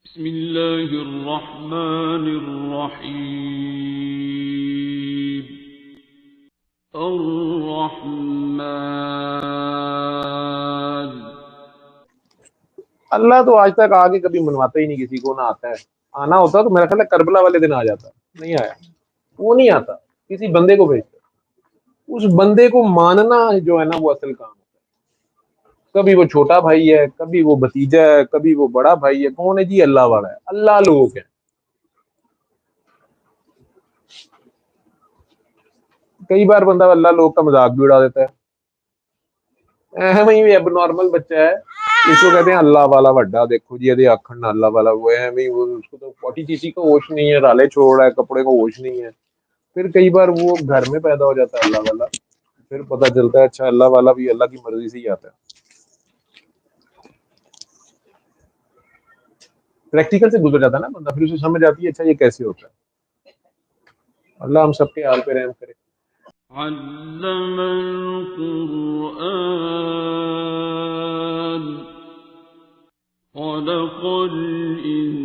بسم اللہ الرحمن الرحیم الرحمن۔ اللہ تو آج تک آگے کبھی منواتا ہی نہیں کسی کو، نہ آتا ہے۔ آنا ہوتا تو میرا خیال ہے کربلا والے دن آ جاتا، نہیں آیا، وہ نہیں آتا، کسی بندے کو بھیجتا۔ اس بندے کو ماننا جو ہے نا وہ اصل کام ہوتا ہے۔ کبھی وہ چھوٹا بھائی ہے، کبھی وہ بھتیجا ہے، کبھی وہ بڑا بھائی ہے، کون ہے جی؟ اللہ والا ہے، اللہ لوگ ہیں۔ کئی بار بندہ اللہ لوگ کا مذاق بھی اڑا دیتا ہے، ایویں اب نارمل بچہ ہے، اس کو کہتے ہیں اللہ والا وڈا، دیکھو جی یہ آخر نہ اللہ والا، وہ ایویں اس کو تو پوٹی چیسی کا ہوش نہیں ہے، رالے چھوڑ رہا ہے، کپڑے کا ہوش نہیں ہے۔ پھر کئی بار وہ گھر میں پیدا ہو جاتا ہے اللہ والا، پھر پتہ چلتا ہے اچھا اللہ والا بھی اللہ کی مرضی سے ہی آتا ہے۔ پریکٹیکل سے گزر جاتا ہے نا بندہ، پھر اسے سمجھ آتی ہے اچھا یہ کیسے ہوتا ہے۔ اللہ ہم سب کے حال پہ رحم کرے۔ علم القرآن خلق الإنسان